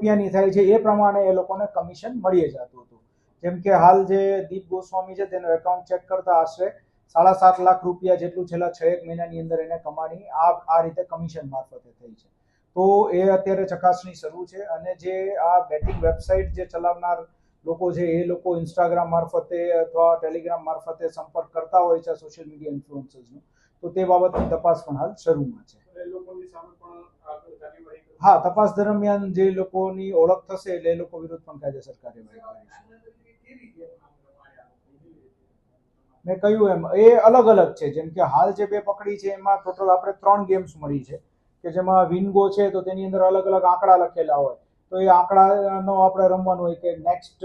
રૂપિયાની થાય છે એ પ્રમાણે એ લોકોને કમિશન મળી જતું હતું. જેમ કે હાલ જે દીપ ગોસ્વામી છે તેનું એકાઉન્ટ ચેક કરતા આશરે 7.5 લાખ રૂપિયા જેટલું છેલ્લા 6 મહિનાની અંદર એને કમાણી આ રીતે કમિશન મારફતે થઈ છે. તો એ અત્યારે ચકાસણી શરૂ છે અને જે આ બેટિંગ વેબસાઇટ જે ચલાવનાર લોકો છે એ લોકો ઇન્સ્ટાગ્રામ મારફતે અથવા ટેલિગ્રામ મારફતે સંપર્ક કરતા હોય છે સોશિયલ મીડિયા ઇન્ફ્લુઅન્સર્સનો, તો તે બાબતની તપાસ પણ હાલ શરૂમાં છે. હા, તપાસ દરમિયાન જે લોકોની ઓળખ થશે એટલે એ લોકો વિરુદ્ધ પણ કાયદેસર કાર્યવાહી કરીશું. મેં કહ્યું એમ એ અલગ અલગ છે. જેમ કે હાલ જે બે પકડી છે એમાં ટોટલ આપણે 3 ગેમ્સ મળી છે કે જેમાં વિનગો છે તો તેની અંદર અલગ અલગ આંકડા લખેલા હોય, તો એ આંકડાનો આપણે રમવાનું હોય કે નેક્સ્ટ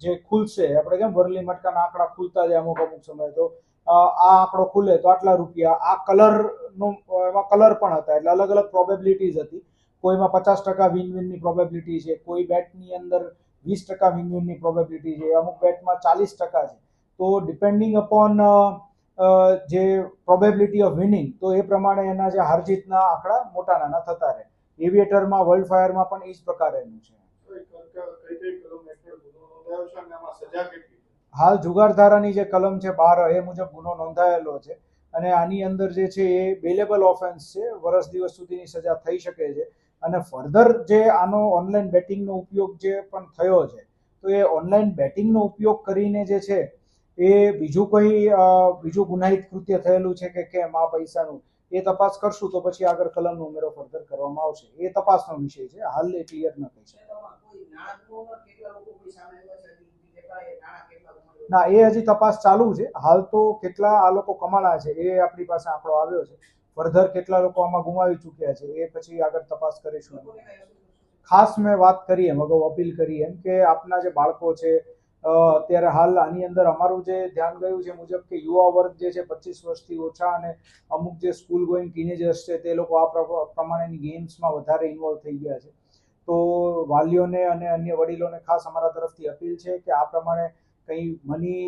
જે ખુલશે, આપણે કેમ વરલી મટકાના આંકડા ખુલતા જાય અમુક સમય, તો આ આંકડો ખુલે તો આટલા રૂપિયા. આ કલરનો એમાં કલર પણ હતા એટલે અલગ અલગ પ્રોબેબિલિટીઝ હતી. કોઈમાં 50% વિનની પ્રોબેબિલિટી છે, કોઈ બેટની અંદર 20% વિનની પ્રોબેબિલિટી છે, અમુક બેટમાં 40% છે. તો ડિપેન્ડિંગ અપોન જે પ્રોબેબિલિટી ઓફ વિનિંગ, તો એ પ્રમાણે એના જે હારજીતના આંકડા મોટા નાના થતા રહે. એવિએટરમાં, વર્લ્ડ ફાયરમાં પણ એ જ પ્રકારેનું છે. હાલ જુગારધારાની જે કલમ છે 12 એ મુજબ ગુનો નોંધાયેલો છે અને આની અંદર જે છે એ બેલેબલ ઓફેન્સ છે. વર્ષ દિવસ સુધીની સજા થઈ શકે છે અને ફર્ધર જે આનો ઓનલાઈન બેટિંગનો ઉપયોગ જે પણ થયો છે, તો એ ઓનલાઈન બેટિંગનો ઉપયોગ કરીને જે છે એ બીજું ગુનાહિત કૃત્ય થયેલું છે કે કેમ આ પૈસાનું, એ તપાસ કરશું તો પછી આગળ કલમનો ઉમેરો ફર્ધર કરવામાં આવશે. એ તપાસનો વિષય છે, હાલ એ ક્લિયર ન કહી શકાય. ના, એ હજી તપાસ ચાલુ છે. હાલ તો કેટલા આ લોકો કમાણા છે એ આપણી પાસે આંકડો આવ્યો છે. ફર્ધર કેટલા લોકો આમાં ગુમાવી ચૂક્યા છે એ પછી આગળ તપાસ કરીશું. ખાસ મેં વાત કરી એમ, અગાઉ અપીલ કરી એમ કે આપના જે બાળકો છે, અત્યારે હાલ આની અંદર અમારું જે ધ્યાન ગયું છે મુજબ કે યુવા વર્ગ જે છે 25 વર્ષથી ઓછા અને અમુક જે સ્કૂલ ગોઈંગ ટીનેજર્સ છે તે લોકો આ પ્રમાણેની ગેમ્સમાં વધારે ઇન્વોલ્વ થઈ ગયા છે. તો વાલીઓને અને અન્ય વડીલોને ખાસ અમારા તરફથી અપીલ છે કે આ પ્રમાણે કંઈ મની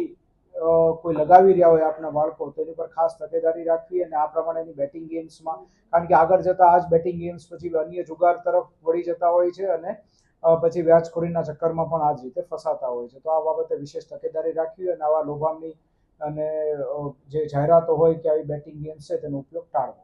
કોઈ લગાવી રહ્યા હોય આપના બાળકો, તો એની પર ખાસ તકેદારી રાખવી અને આ પ્રમાણેની બેટિંગ ગેમ્સમાં, કારણ કે આગળ જતા આ જ બેટિંગ ગેમ્સ પછી અન્ય જુગાર તરફ વળી જતા હોય છે અને પછી વ્યાજખોરીના ચક્કરમાં પણ આ જ રીતે ફસાતા હોય છે. તો આ બાબતે વિશેષ તકેદારી રાખવી અને આવા લોભામણી અને જે જાહેરાતો હોય કે આવી બેટિંગ ગેમ્સ છે તેનો ઉપયોગ ટાળવો.